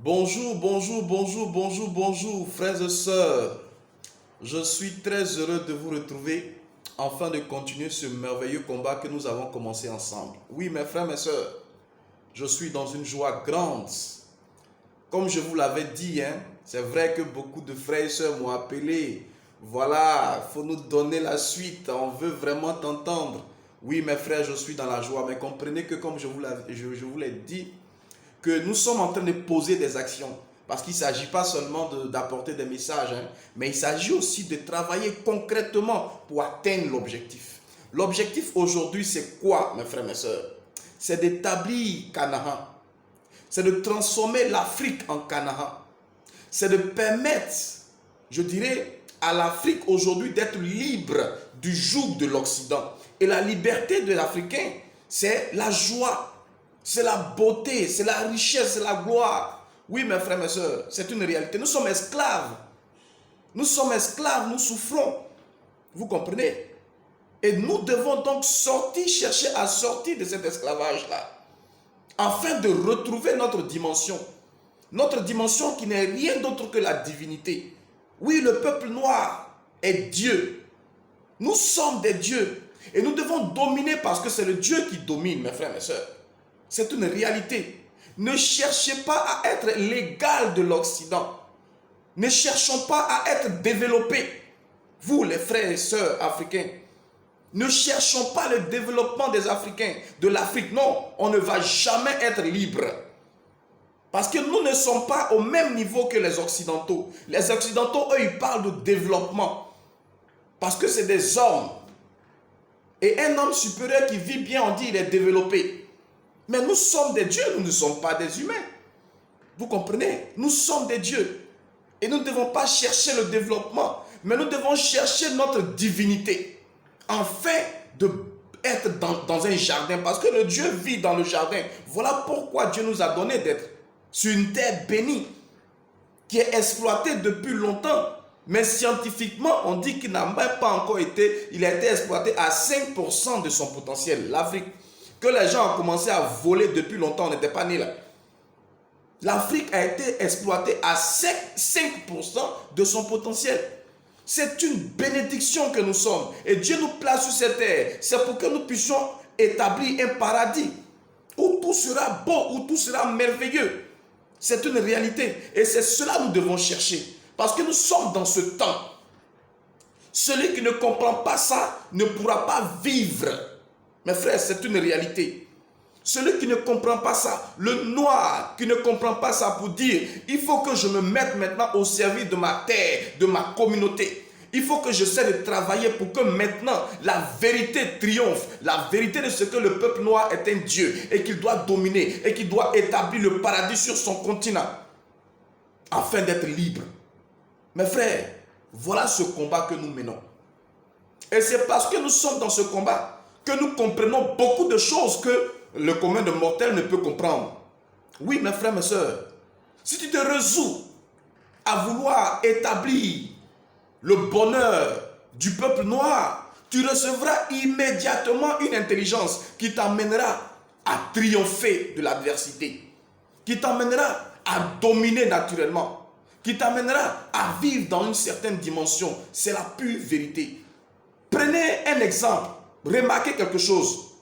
Bonjour, bonjour, bonjour, bonjour, bonjour, frères et sœurs. Je suis très heureux de vous retrouver afin de continuer ce merveilleux combat que nous avons commencé ensemble. Oui, mes frères, mes sœurs, je suis dans une joie grande. Comme je vous l'avais dit, c'est vrai que beaucoup de frères et sœurs m'ont appelé. Voilà, il faut nous donner la suite. On veut vraiment t'entendre. Oui, mes frères, je suis dans la joie. Mais comprenez que comme je vous l'ai dit, que nous sommes en train de poser des actions. Parce qu'il ne s'agit pas seulement d'apporter des messages, mais il s'agit aussi de travailler concrètement pour atteindre l'objectif. L'objectif aujourd'hui, c'est quoi, mes frères, mes sœurs? C'est d'établir Canaan. C'est de transformer l'Afrique en Canaan. C'est de permettre, je dirais, à l'Afrique aujourd'hui d'être libre du joug de l'Occident. Et la liberté de l'Africain, c'est la joie, c'est la beauté, c'est la richesse, c'est la gloire. Oui, mes frères, mes sœurs, c'est une réalité. Nous sommes esclaves. Nous sommes esclaves, nous souffrons. Vous comprenez? Et nous devons donc sortir, chercher à sortir de cet esclavage-là, afin de retrouver notre dimension. Notre dimension qui n'est rien d'autre que la divinité. Oui, le peuple noir est Dieu. Nous sommes des dieux. Et nous devons dominer parce que c'est le Dieu qui domine, mes frères, mes sœurs. C'est une réalité. Ne cherchez pas à être l'égal de l'Occident. Ne cherchons pas à être développés. Vous, les frères et sœurs africains, ne cherchons pas le développement des Africains, de l'Afrique. Non, on ne va jamais être libre. Parce que nous ne sommes pas au même niveau que les Occidentaux. Les Occidentaux, eux, ils parlent de développement. Parce que c'est des hommes. Et un homme supérieur qui vit bien, on dit il est développé. Mais nous sommes des dieux, nous ne sommes pas des humains. Vous comprenez? Nous sommes des dieux. Et nous ne devons pas chercher le développement, mais nous devons chercher notre divinité. Afin d'être dans un jardin. Parce que le Dieu vit dans le jardin. Voilà pourquoi Dieu nous a donné d'être sur une terre bénie, qui est exploitée depuis longtemps. Mais scientifiquement, on dit qu'il n'a même pas encore été, il a été exploité à 5% de son potentiel. L'Afrique, que les gens ont commencé à voler depuis longtemps, on n'était pas nés là. L'Afrique a été exploitée à 5% de son potentiel. C'est une bénédiction que nous sommes. Et Dieu nous place sur cette terre. C'est pour que nous puissions établir un paradis où tout sera beau, où tout sera merveilleux. C'est une réalité. Et c'est cela que nous devons chercher. Parce que nous sommes dans ce temps. Celui qui ne comprend pas ça ne pourra pas vivre. Mes frères, c'est une réalité. Celui qui ne comprend pas ça, le noir qui ne comprend pas ça pour dire, il faut que je me mette maintenant au service de ma terre, de ma communauté. Il faut que j'essaie de travailler pour que maintenant la vérité triomphe. La vérité de ce que le peuple noir est un Dieu et qu'il doit dominer et qu'il doit établir le paradis sur son continent afin d'être libre. Mes frères, voilà ce combat que nous menons. Et c'est parce que nous sommes dans ce combat que nous comprenons beaucoup de choses que le commun de mortels ne peut comprendre. Oui, mes frères, mes sœurs, si tu te résous à vouloir établir le bonheur du peuple noir, tu recevras immédiatement une intelligence qui t'amènera à triompher de l'adversité, qui t'amènera à dominer naturellement, qui t'amènera à vivre dans une certaine dimension. C'est la pure vérité. Prenez un exemple, remarquez quelque chose.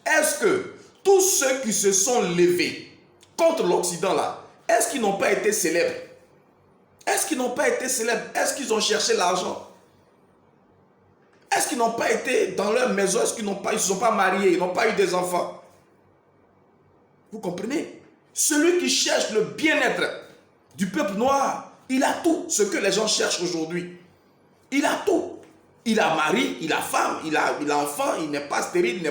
Est-ce que tous ceux qui se sont levés contre l'Occident là, est-ce qu'ils n'ont pas été célèbres? Est-ce qu'ils n'ont pas été célèbres? Est-ce qu'ils ont cherché l'argent? Est-ce qu'ils n'ont pas été dans leur maison? Est-ce qu'ils ne se sont pas mariés? Ils n'ont pas eu des enfants? Vous comprenez? Celui qui cherche le bien-être du peuple noir, il a tout ce que les gens cherchent aujourd'hui. Il a tout. Il a mari, il a femme, il a enfant, il n'est pas stérile,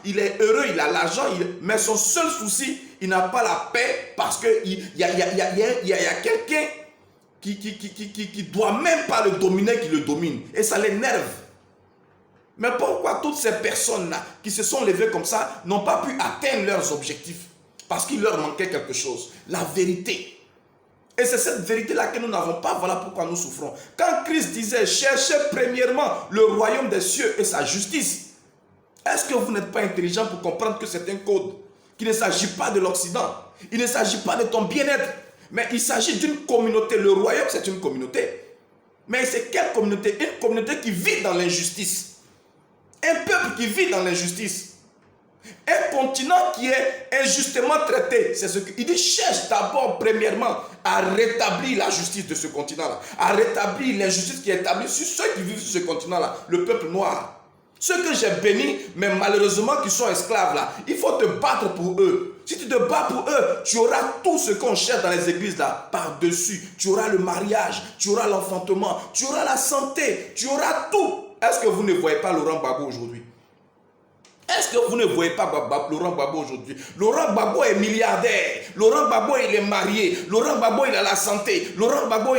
il est heureux, il a l'argent, mais son seul souci, il n'a pas la paix parce qu'il y a quelqu'un qui doit même pas le dominer, qui le domine. Et ça l'énerve. Mais pourquoi toutes ces personnes-là qui se sont levées comme ça n'ont pas pu atteindre leurs objectifs? Parce qu'il leur manquait quelque chose, la vérité. Et c'est cette vérité-là que nous n'avons pas. Voilà pourquoi nous souffrons. Quand Christ disait, cherchez premièrement le royaume des cieux et sa justice. Est-ce que vous n'êtes pas intelligent pour comprendre que c'est un code? Qu'il ne s'agit pas de l'Occident. Il ne s'agit pas de ton bien-être. Mais il s'agit d'une communauté. Le royaume, c'est une communauté. Mais c'est quelle communauté? Une communauté qui vit dans l'injustice. Un peuple qui vit dans l'injustice. Un continent qui est injustement traité. C'est ce qu'il dit. Cherche d'abord, premièrement, à rétablir la justice de ce continent-là. À rétablir l'injustice qui est établie sur ceux qui vivent sur ce continent-là. Le peuple noir. Ceux que j'ai bénis, mais malheureusement qui sont esclaves là. Il faut te battre pour eux. Si tu te bats pour eux, tu auras tout ce qu'on cherche dans les églises là, par-dessus. Tu auras le mariage, tu auras l'enfantement, tu auras la santé, tu auras tout. Est-ce que vous ne voyez pas Laurent Gbagbo aujourd'hui? Est-ce que vous ne voyez pas Laurent Gbagbo aujourd'hui? Laurent Gbagbo est milliardaire. Laurent Gbagbo, il est marié. Laurent Gbagbo, il a la santé. Laurent Gbagbo,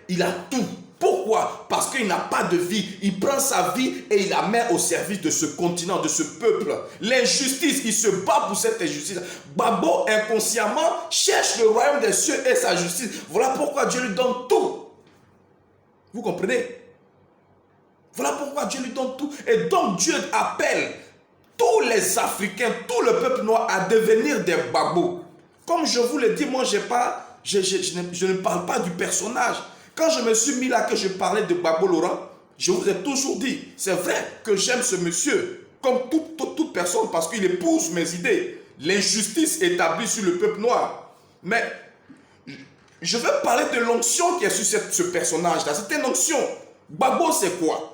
il a tout. Pourquoi? Parce qu'il n'a pas de vie. Il prend sa vie et il la met au service de ce continent, de ce peuple. L'injustice, il se bat pour cette injustice. Gbagbo, inconsciemment, cherche le royaume des cieux et sa justice. Voilà pourquoi Dieu lui donne tout. Vous comprenez? Voilà pourquoi Dieu lui donne tout. Et donc Dieu appelle tous les Africains, tout le peuple noir à devenir des Gbagbo. Comme je vous l'ai dit, moi je ne parle pas du personnage. Quand je me suis mis là que je parlais de Gbagbo Laurent, je vous ai toujours dit, c'est vrai que j'aime ce monsieur, comme toute personne, parce qu'il épouse mes idées. L'injustice établie sur le peuple noir. Mais je veux parler de l'onction qui est sur ce personnage-là. C'est une onction. Gbagbo, c'est quoi?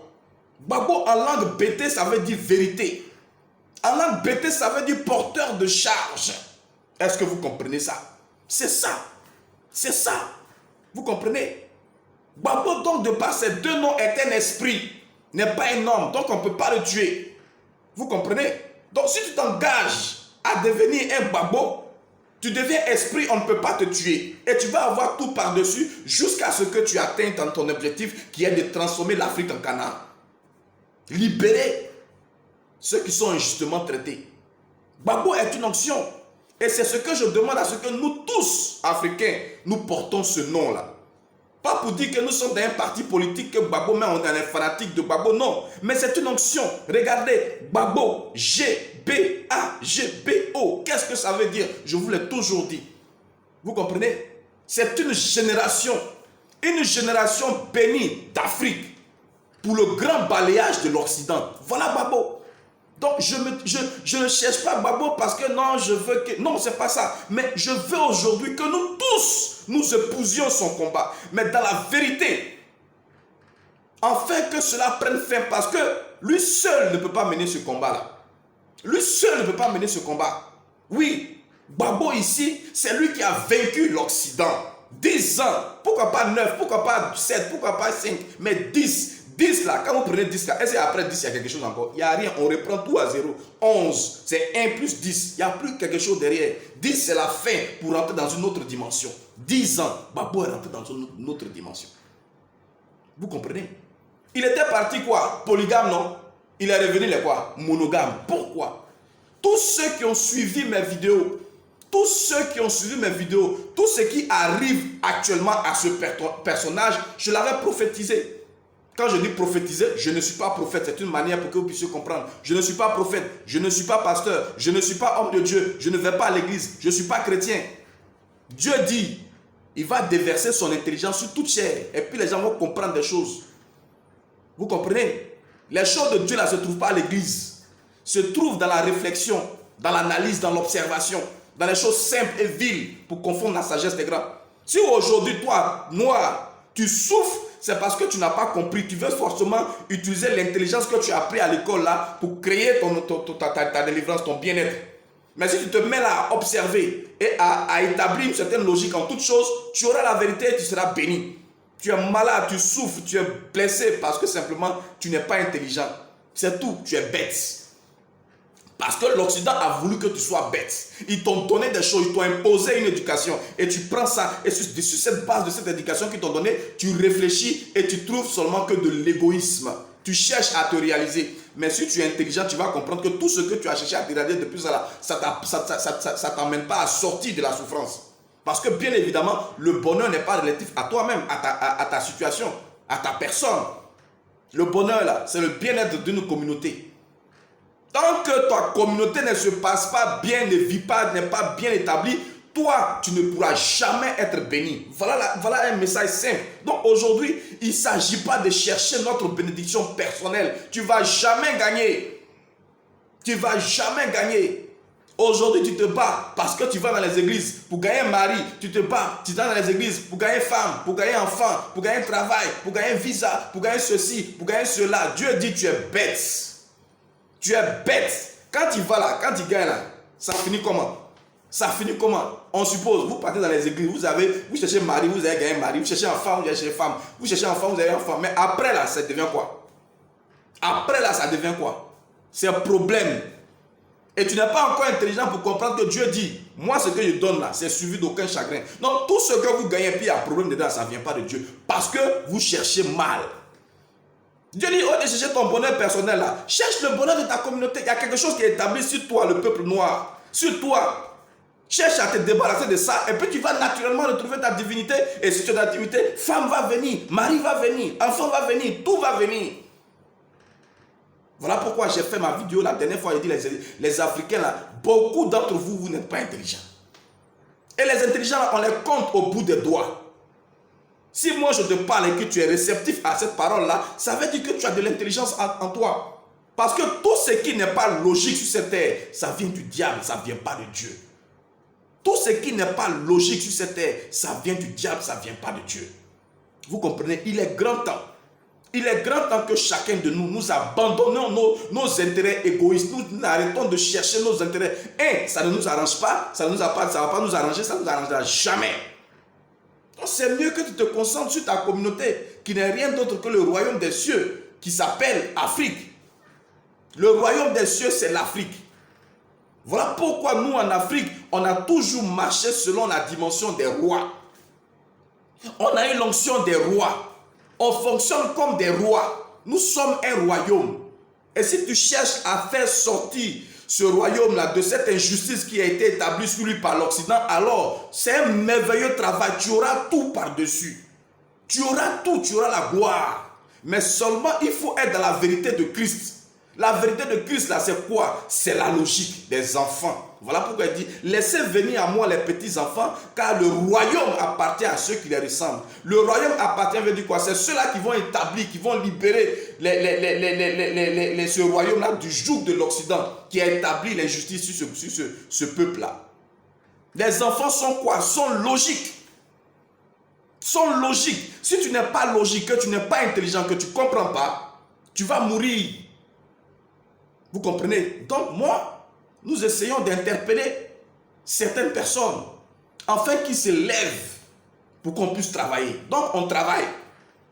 Gbagbo en langue bété, ça veut dire vérité. En langue bété, ça veut dire porteur de charge. Est-ce que vous comprenez ça? C'est ça. C'est ça. Vous comprenez? Gbagbo, donc, de par ces deux noms, est un esprit, n'est pas un homme, donc on ne peut pas le tuer. Vous comprenez? Donc, si tu t'engages à devenir un Gbagbo, tu deviens esprit, on ne peut pas te tuer. Et tu vas avoir tout par-dessus jusqu'à ce que tu atteignes ton objectif qui est de transformer l'Afrique en Canaan. Libérer ceux qui sont injustement traités. Gbagbo est une onction. Et c'est ce que je demande à ce que nous tous, Africains, nous portons ce nom-là. Pas pour dire que nous sommes dans un parti politique que Gbagbo, mais on est un fanatique de Gbagbo, non. Mais c'est une onction. Regardez, Gbagbo, G-B-A-G-B-O. Qu'est-ce que ça veut dire? Je vous l'ai toujours dit. Vous comprenez? C'est une génération bénie d'Afrique pour le grand balayage de l'Occident. Voilà Gbagbo. Donc je ne cherche pas Gbagbo parce que non, je veux que... Non, c'est pas ça. Mais je veux aujourd'hui que nous tous, nous épousions son combat. Mais dans la vérité, afin que cela prenne fin, parce que lui seul ne peut pas mener ce combat-là. Lui seul ne peut pas mener ce combat. Oui, Gbagbo ici, c'est lui qui a vaincu l'Occident. 10 ans, pourquoi pas 9, pourquoi pas 7, pourquoi pas 5, mais 10. 10 là, quand vous prenez 10 là, est-ce qu'après 10 il y a quelque chose encore? Il n'y a rien, on reprend tout à 0. 11, c'est 1 plus 10, il n'y a plus quelque chose derrière. 10 c'est la fin pour rentrer dans une autre dimension. 10 ans, Gbagbo est rentré dans une autre dimension. Vous comprenez? Il était parti quoi? Polygame, non? Il est revenu les quoi? Monogame. Pourquoi? Tous ceux qui ont suivi mes vidéos, tous ceux qui arrivent actuellement à ce personnage, je l'avais prophétisé. Quand je dis prophétiser, je ne suis pas prophète. C'est une manière pour que vous puissiez comprendre. Je ne suis pas prophète. Je ne suis pas pasteur. Je ne suis pas homme de Dieu. Je ne vais pas à l'église. Je ne suis pas chrétien. Dieu dit, il va déverser son intelligence sur toute chair. Et puis les gens vont comprendre des choses. Vous comprenez? Les choses de Dieu là ne se trouvent pas à l'église. Se trouvent dans la réflexion, dans l'analyse, dans l'observation. Dans les choses simples et viles pour confondre la sagesse des grands. Si aujourd'hui, toi, noir, tu souffres, c'est parce que tu n'as pas compris. Tu veux forcément utiliser l'intelligence que tu as appris à l'école là pour créer ta délivrance, ton bien-être. Mais si tu te mets là à observer et à établir une certaine logique en toute chose, tu auras la vérité et tu seras béni. Tu es malade, tu souffres, tu es blessé parce que simplement tu n'es pas intelligent. C'est tout, tu es bête. Parce que l'Occident a voulu que tu sois bête. Ils t'ont donné des choses, ils t'ont imposé une éducation. Et tu prends ça, et sur cette base de cette éducation qu'ils t'ont donnée, tu réfléchis et tu trouves seulement que de l'égoïsme. Tu cherches à te réaliser. Mais si tu es intelligent, tu vas comprendre que tout ce que tu as cherché à te réaliser depuis ça, ça ne t'emmène pas à sortir de la souffrance. Parce que bien évidemment, le bonheur n'est pas relatif à toi-même, à ta situation, à ta personne. Le bonheur là, c'est le bien-être d'une communauté. Tant que ta communauté ne se passe pas bien, ne vit pas, n'est pas bien établie, toi, tu ne pourras jamais être béni. Voilà un message simple. Donc aujourd'hui, il ne s'agit pas de chercher notre bénédiction personnelle. Tu ne vas jamais gagner. Tu ne vas jamais gagner. Aujourd'hui, tu te bats parce que tu vas dans les églises pour gagner un mari. Tu te bats, tu vas dans les églises pour gagner femme, pour gagner enfant, pour gagner travail, pour gagner visa, pour gagner ceci, pour gagner cela. Dieu dit tu es bête. Tu es bête. Quand tu vas là, quand tu gagnes là, ça finit comment? Ça finit comment? On suppose, vous partez dans les églises, vous cherchez mari, vous avez gagné mari, vous cherchez enfant, vous avez cherché femme, vous cherchez enfant, vous avez enfant. Mais après là, ça devient quoi? Après là, ça devient quoi? C'est un problème. Et tu n'es pas encore intelligent pour comprendre que Dieu dit, moi ce que je donne là, c'est suivi d'aucun chagrin. Donc tout ce que vous gagnez, puis il y a un problème dedans, ça ne vient pas de Dieu. Parce que vous cherchez mal. Dieu dit, au lieu de chercher ton bonheur personnel là, cherche le bonheur de ta communauté. Il y a quelque chose qui est établi sur toi, le peuple noir. Sur toi. Cherche à te débarrasser de ça et puis tu vas naturellement retrouver ta divinité. Et si tu as ta divinité, femme va venir, mari va venir, enfant va venir, tout va venir. Voilà pourquoi j'ai fait ma vidéo la dernière fois. J'ai dit les Africains là, beaucoup d'entre vous, vous n'êtes pas intelligents. Et les intelligents là, on les compte au bout des doigts. Si moi je te parle et que tu es réceptif à cette parole là, ça veut dire que tu as de l'intelligence en toi. Parce que tout ce qui n'est pas logique sur cette terre, ça vient du diable, ça ne vient pas de Dieu. Tout ce qui n'est pas logique sur cette terre, ça vient du diable, ça ne vient pas de Dieu. Vous comprenez? Il est grand temps. Il est grand temps que chacun de nous abandonnons nos intérêts égoïstes. Nous arrêtons de chercher nos intérêts. Et ça ne nous arrange pas, ça ne va pas nous arranger, ça ne nous arrangera jamais. Donc c'est mieux que tu te concentres sur ta communauté, qui n'est rien d'autre que le royaume des cieux, qui s'appelle Afrique. Le royaume des cieux, c'est l'Afrique. Voilà pourquoi nous, en Afrique, on a toujours marché selon la dimension des rois. On a eu l'onction des rois. On fonctionne comme des rois. Nous sommes un royaume. Et si tu cherches à faire sortir ce royaume-là de cette injustice qui a été établie sur lui par l'Occident, alors c'est un merveilleux travail. Tu auras tout par-dessus. Tu auras tout, tu auras la gloire. Mais seulement, il faut être dans la vérité de Christ. La vérité de Christ, là, c'est quoi? C'est la logique des enfants. Voilà pourquoi il dit, laissez venir à moi les petits enfants, car le royaume appartient à ceux qui les ressemblent. Le royaume appartient, veut dire quoi? C'est ceux-là qui vont établir, qui vont libérer ce royaume-là du joug de l'Occident, qui a établi l'injustice sur ce peuple-là. Les enfants sont quoi? Sont logiques. Sont logiques. Si tu n'es pas logique, que tu n'es pas intelligent, que tu ne comprends pas, tu vas mourir. Vous comprenez? Donc moi, nous essayons d'interpeller certaines personnes afin qu'ils se lèvent pour qu'on puisse travailler. Donc on travaille.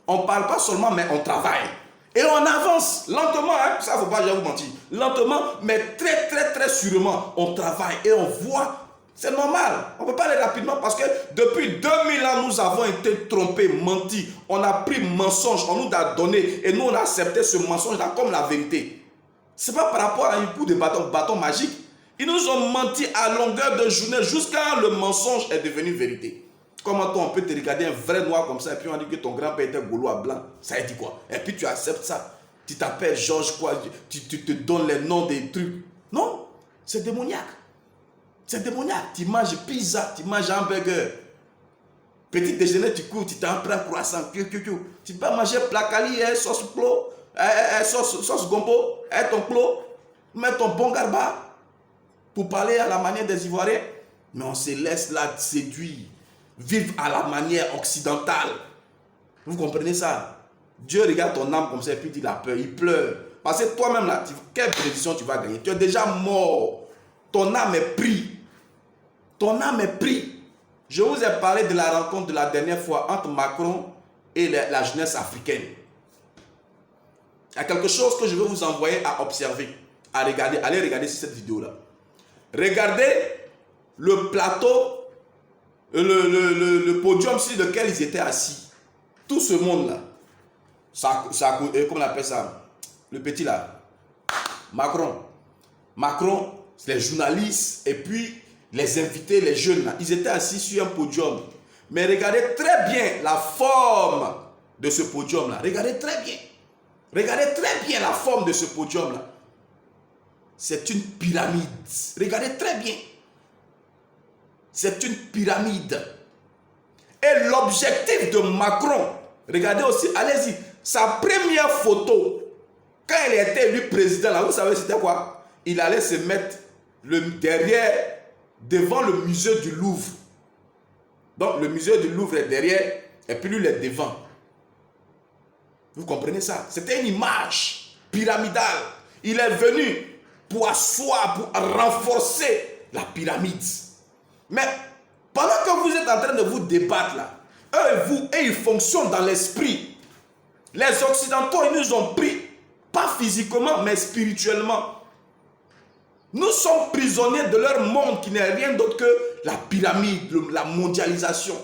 On ne parle pas seulement, mais on travaille. Et on avance lentement, hein? Ça ne faut pas vous mentir. Lentement, mais très très très sûrement, on travaille et on voit. C'est normal. On ne peut pas aller rapidement parce que depuis 2000 ans, nous avons été trompés, mentis. On a pris mensonge, on nous a donné et nous on a accepté ce mensonge-là comme la vérité. Ce n'est pas par rapport à un coup de bâton magique. Ils nous ont menti à longueur de journée jusqu'à le mensonge est devenu vérité. Comment toi on peut te regarder un vrai noir comme ça et puis on dit que ton grand-père était gaulois blanc. Ça dit quoi? Et puis tu acceptes ça. Tu t'appelles Georges quoi? Tu te donnes les noms des trucs. Non, c'est démoniaque. C'est démoniaque. Tu manges pizza, tu manges hamburger. Petit déjeuner, tu cours, tu t'en prends croissant. Tu peux manger placali, sauce plo. Sauce gombo, ton clos, mets ton bon garba pour parler à la manière des Ivoiriens. Mais on se laisse là séduire, vivre à la manière occidentale. Vous comprenez ça? Dieu regarde ton âme comme ça et puis il a peur, il pleure. Parce que toi-même là, quelle prédiction tu vas gagner? Tu es déjà mort. Ton âme est prise. Ton âme est prise. Je vous ai parlé de la rencontre de la dernière fois entre Macron et la jeunesse africaine. Il y a quelque chose que je vais vous envoyer à observer, à regarder. Allez regarder cette vidéo-là. Regardez le plateau, le podium sur lequel ils étaient assis. Tout ce monde-là. Comment on appelle ça? Le petit là. Macron. Macron, les journalistes et puis les invités, les jeunes là. Ils étaient assis sur un podium. Mais regardez très bien la forme de ce podium-là. Regardez très bien. Regardez très bien la forme de ce podium-là. C'est une pyramide. Regardez très bien. C'est une pyramide. Et l'objectif de Macron, regardez aussi, allez-y, sa première photo, quand il était élu président, là, vous savez c'était quoi? Il allait se mettre devant le musée du Louvre. Donc le musée du Louvre est derrière, et puis lui il est devant. Vous comprenez ça? C'était une image pyramidale. Il est venu pour asseoir, pour renforcer la pyramide. Mais pendant que vous êtes en train de vous débattre là, eux ils fonctionnent dans l'esprit. Les Occidentaux, ils nous ont pris, pas physiquement, mais spirituellement. Nous sommes prisonniers de leur monde qui n'est rien d'autre que la pyramide, la mondialisation.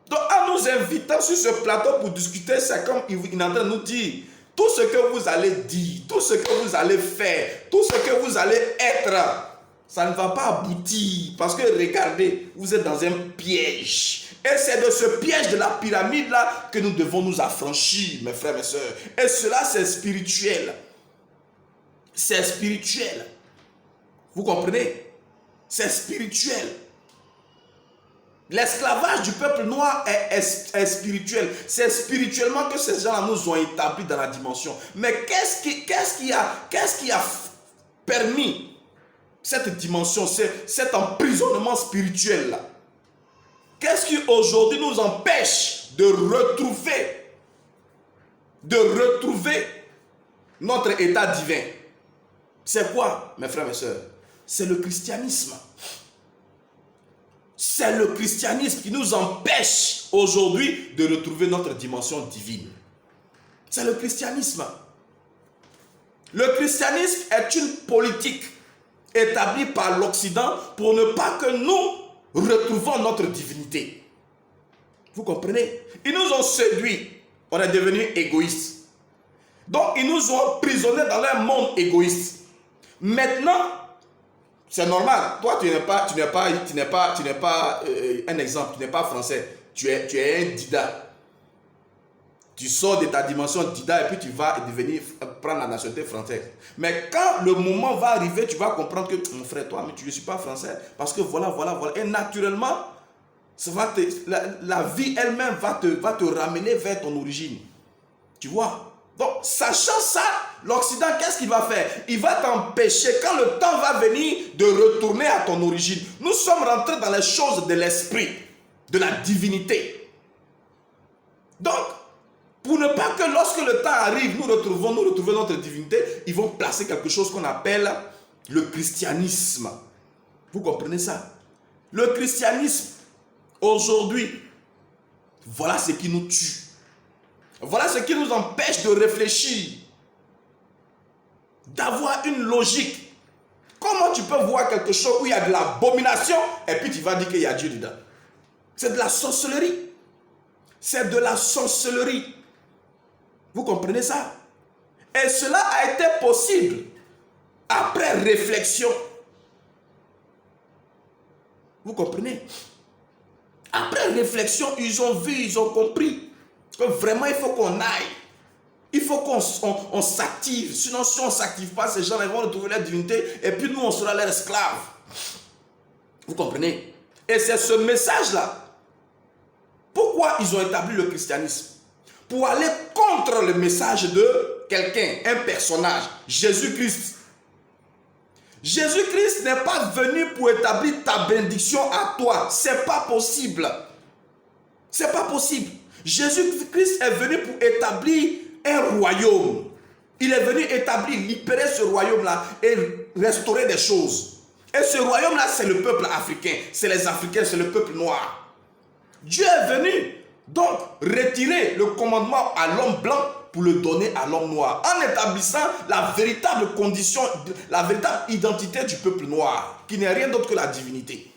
Donc en nous invitant sur ce plateau pour discuter, c'est comme il est en train de nous dire, tout ce que vous allez dire, tout ce que vous allez faire, tout ce que vous allez être, ça ne va pas aboutir. Parce que regardez, vous êtes dans un piège. Et c'est de ce piège de la pyramide là que nous devons nous affranchir, mes frères et sœurs. Et cela c'est spirituel. C'est spirituel. Vous comprenez? C'est spirituel. L'esclavage du peuple noir est spirituel. C'est spirituellement que ces gens-là nous ont établis dans la dimension. Mais qu'est-ce qui a permis cette dimension, cet emprisonnement spirituel-là? Qu'est-ce qui aujourd'hui nous empêche de retrouver notre état divin? C'est quoi, mes frères et sœurs? C'est le christianisme. C'est le christianisme qui nous empêche aujourd'hui de retrouver notre dimension divine. C'est le christianisme. Le christianisme est une politique établie par l'Occident pour ne pas que nous retrouvons notre divinité. Vous comprenez? Ils nous ont séduits. On est devenus égoïstes. Donc ils nous ont emprisonnés dans leur monde égoïste. Maintenant, c'est normal. Toi, tu n'es pas un exemple. Tu n'es pas français. Tu es un dida. Tu sors de ta dimension dida et puis tu vas prendre la nationalité française. Mais quand le moment va arriver, tu vas comprendre que mon frère, toi, mais tu ne suis pas français. Parce que voilà. Et naturellement, la vie elle-même va te ramener vers ton origine. Tu vois? Donc, sachant ça, l'Occident, qu'est-ce qu'il va faire? Il va t'empêcher, quand le temps va venir, de retourner à ton origine. Nous sommes rentrés dans les choses de l'esprit, de la divinité. Donc, pour ne pas que lorsque le temps arrive, nous retrouvons notre divinité, ils vont placer quelque chose qu'on appelle le christianisme. Vous comprenez ça? Le christianisme, aujourd'hui, voilà ce qui nous tue. Voilà ce qui nous empêche de réfléchir, d'avoir une logique. Comment tu peux voir quelque chose où il y a de l'abomination et puis tu vas dire qu'il y a Dieu dedans? C'est de la sorcellerie. C'est de la sorcellerie. Vous comprenez ça? Et cela a été possible après réflexion. Vous comprenez? Après réflexion, ils ont vu, ils ont compris que vraiment il faut qu'on aille. Il faut qu'on s'active. Sinon, si on ne s'active pas, ces gens vont retrouver leur divinité et puis nous, on sera leurs esclaves. Vous comprenez? Et c'est ce message-là. Pourquoi ils ont établi le christianisme? Pour aller contre le message de quelqu'un, un personnage, Jésus-Christ. Jésus-Christ n'est pas venu pour établir ta bénédiction à toi. C'est pas possible. C'est pas possible. Jésus-Christ est venu pour établir un royaume. Il est venu établir, libérer ce royaume-là et restaurer des choses. Et ce royaume-là, c'est le peuple africain. C'est les Africains, c'est le peuple noir. Dieu est venu donc retirer le commandement à l'homme blanc pour le donner à l'homme noir, en établissant la véritable condition, la véritable identité du peuple noir, qui n'est rien d'autre que la divinité.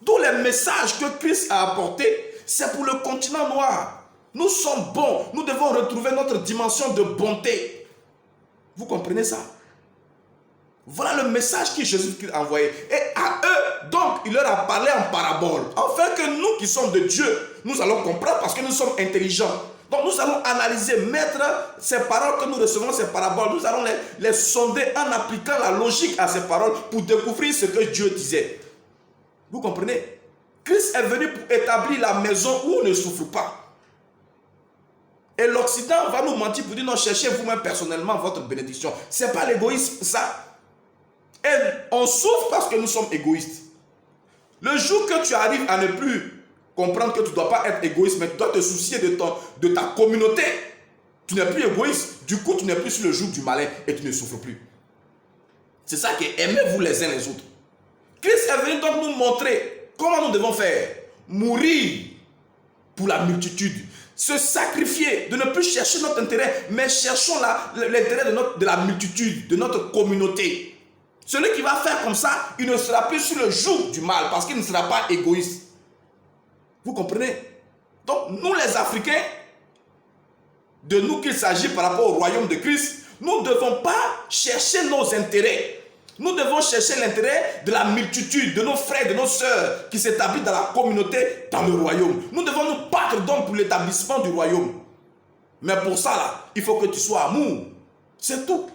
Tous les messages que Christ a apportés, c'est pour le continent noir. Nous sommes bons, nous devons retrouver notre dimension de bonté. Vous comprenez ça? Voilà le message que Jésus-Christ a envoyé. Et à eux, donc, il leur a parlé en parabole. Afin que nous qui sommes de Dieu, nous allons comprendre parce que nous sommes intelligents. Donc nous allons analyser, mettre ces paroles que nous recevons, ces paraboles, nous allons les sonder en appliquant la logique à ces paroles pour découvrir ce que Dieu disait. Vous comprenez? Christ est venu pour établir la maison où on ne souffre pas. Et l'Occident va nous mentir pour dire non, cherchez vous-même personnellement votre bénédiction. Ce n'est pas l'égoïsme, ça. Et on souffre parce que nous sommes égoïstes. Le jour que tu arrives à ne plus comprendre que tu ne dois pas être égoïste, mais tu dois te soucier de ta communauté, tu n'es plus égoïste. Du coup, tu n'es plus sur le joug du malin et tu ne souffres plus. C'est ça qui est aimez-vous les uns les autres. Christ est venu donc nous montrer comment nous devons faire. Mourir pour la multitude. Se sacrifier, de ne plus chercher notre intérêt, mais cherchons l'intérêt de la multitude, de notre communauté. Celui qui va faire comme ça, il ne sera plus sur le joug du mal parce qu'il ne sera pas égoïste. Vous comprenez? Donc, nous les Africains, de nous qu'il s'agit par rapport au royaume de Christ, nous ne devons pas chercher nos intérêts. Nous devons chercher l'intérêt de la multitude, de nos frères, de nos sœurs qui s'établissent dans la communauté, dans le royaume. Nous devons nous battre donc pour l'établissement du royaume. Mais pour ça, là, il faut que tu sois amour. C'est tout.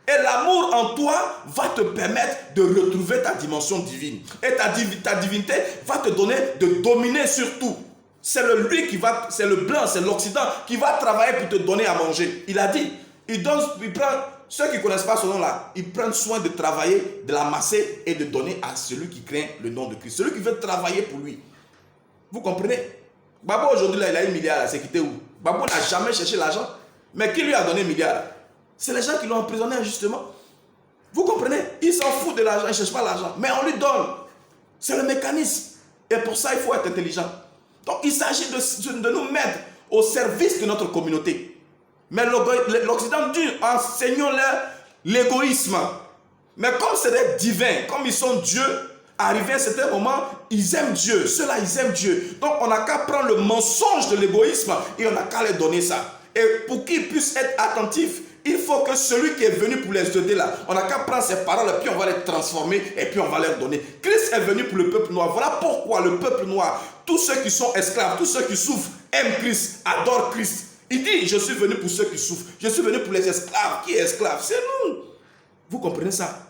Et l'amour en toi va te permettre de retrouver ta dimension divine. Et ta divinité va te donner de dominer sur tout. C'est le blanc, c'est l'Occident qui va travailler pour te donner à manger. Il a dit, il prend, ceux qui ne connaissent pas ce nom-là, ils prennent soin de travailler, de l'amasser et de donner à celui qui craint le nom de Christ. Celui qui veut travailler pour lui. Vous comprenez? Babo aujourd'hui, là, il a 1 milliard, c'est quitté où? Babo n'a jamais cherché l'argent. Mais qui lui a donné 1 milliard? C'est les gens qui l'ont emprisonné injustement. Vous comprenez? Il s'en fout de l'argent, il ne cherche pas l'argent. Mais on lui donne. C'est le mécanisme. Et pour ça, il faut être intelligent. Donc, il s'agit de nous mettre au service de notre communauté. Mais l'Occident dit, enseignons-leur l'égoïsme. Mais comme c'est des divins, comme ils sont Dieu, arrivé à un certain moment, ils aiment Dieu. Ceux-là, ils aiment Dieu. Donc, on n'a qu'à prendre le mensonge de l'égoïsme et on n'a qu'à leur donner ça. Et pour qu'ils puissent être attentifs, il faut que celui qui est venu pour les aider là, on n'a qu'à prendre ces paroles et puis on va les transformer et puis on va leur donner. Christ est venu pour le peuple noir. Voilà pourquoi le peuple noir, tous ceux qui sont esclaves, tous ceux qui souffrent, aiment Christ, adorent Christ. Il dit, je suis venu pour ceux qui souffrent. Je suis venu pour les esclaves. Qui est esclave? C'est nous. Vous comprenez ça?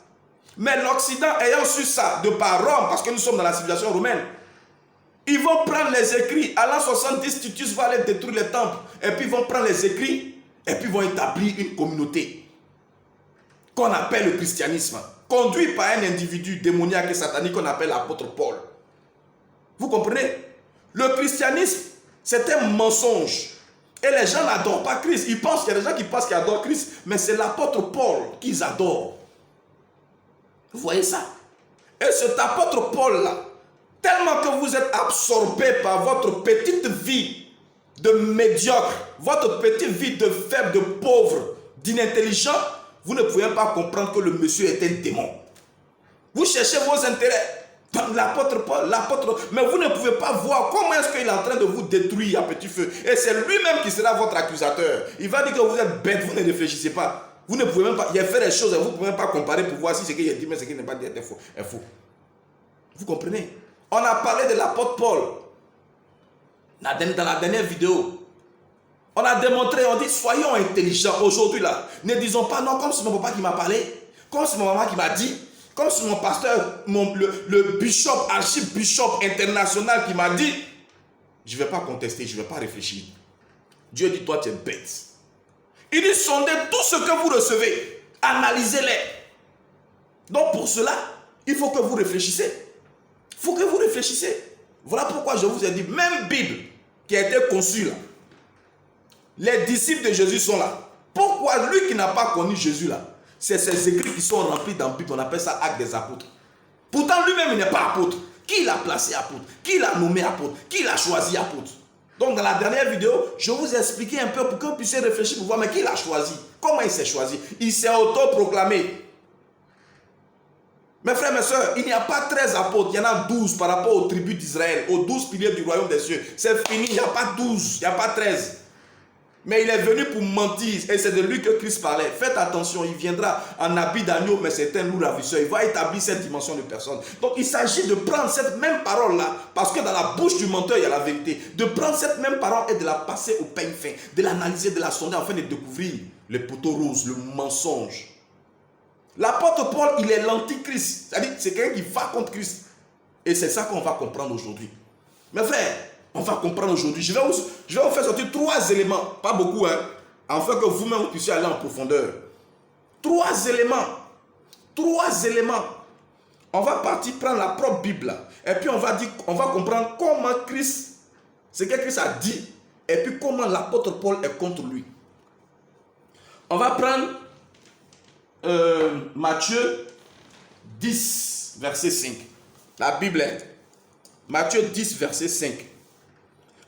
Mais l'Occident ayant su ça, de par Rome, parce que nous sommes dans la civilisation romaine, ils vont prendre les écrits. À l'an 70, Titus va aller détruire les temples. Et puis ils vont prendre les écrits et puis ils vont établir une communauté qu'on appelle le christianisme, conduit par un individu démoniaque et satanique qu'on appelle l'apôtre Paul. Vous comprenez? Le christianisme, c'est un mensonge. Et les gens n'adorent pas Christ. Ils pensent qu'il y a des gens qui pensent qu'ils adorent Christ, mais c'est l'apôtre Paul qu'ils adorent. Vous voyez ça? Et cet apôtre Paul-là, tellement que vous êtes absorbé par votre petite vie de médiocre, votre petite vie de faible, de pauvre, d'inintelligent, vous ne pouvez pas comprendre que le monsieur est un démon. Vous cherchez vos intérêts. L'apôtre Paul, mais vous ne pouvez pas voir comment est-ce qu'il est en train de vous détruire à petit feu. Et c'est lui-même qui sera votre accusateur. Il va dire que vous êtes bête, vous ne réfléchissez pas. Vous ne pouvez même pas, il a fait des choses et vous ne pouvez même pas comparer pour voir si ce qu'il a dit, mais ce qu'il n'a pas dit est faux. Vous comprenez? On a parlé de l'apôtre Paul. Dans la dernière vidéo, on a démontré, on dit soyons intelligents aujourd'hui là. Ne disons pas non comme c'est mon papa qui m'a parlé, comme c'est ma maman qui m'a dit, comme c'est mon pasteur, le bishop, archibishop international qui m'a dit. Je ne vais pas contester, je ne vais pas réfléchir. Dieu dit toi tu es bête. Il dit sondez tout ce que vous recevez, analysez-les. Donc pour cela, il faut que vous réfléchissez. Il faut que vous réfléchissez. Voilà pourquoi je vous ai dit, même Bible qui a été conçue là, les disciples de Jésus sont là. Pourquoi lui qui n'a pas connu Jésus là, c'est ces écrits qui sont remplis dans la Bible, on appelle ça acte des apôtres. Pourtant lui-même il n'est pas apôtre. Qui l'a placé apôtre? Qui l'a nommé apôtre? Qui l'a choisi apôtre? Donc dans la dernière vidéo, je vous ai expliqué un peu pour que vous puissiez réfléchir pour voir, mais qui l'a choisi? Comment il s'est choisi? Il s'est autoproclamé. Mes frères, mes soeurs, il n'y a pas 13 apôtres, il y en a 12 par rapport aux tribus d'Israël, aux 12 piliers du royaume des cieux. C'est fini, il n'y a pas 12, il n'y a pas 13. Mais il est venu pour mentir et c'est de lui que Christ parlait. Faites attention, il viendra en habit d'agneau, mais c'est un loup ravisseur. Il va établir cette dimension de personne. Donc il s'agit de prendre cette même parole-là, parce que dans la bouche du menteur, il y a la vérité. De prendre cette même parole et de la passer au peigne fin, de l'analyser, de la sonder, afin de découvrir le poteau rose, le mensonge. L'apôtre Paul, il est l'antichrist. C'est-à-dire c'est quelqu'un qui va contre Christ. Et c'est ça qu'on va comprendre aujourd'hui. Mes frères, on va comprendre aujourd'hui. Je vais vous faire sortir 3 éléments, pas beaucoup, hein, afin que vous-même vous puissiez aller en profondeur. 3 éléments. 3 éléments. On va partir prendre la propre Bible. Et puis on va comprendre comment Christ, ce que Christ a dit, et puis comment l'apôtre Paul est contre lui. On va prendre Matthieu 10, verset 5. La Bible est Matthieu 10, verset 5.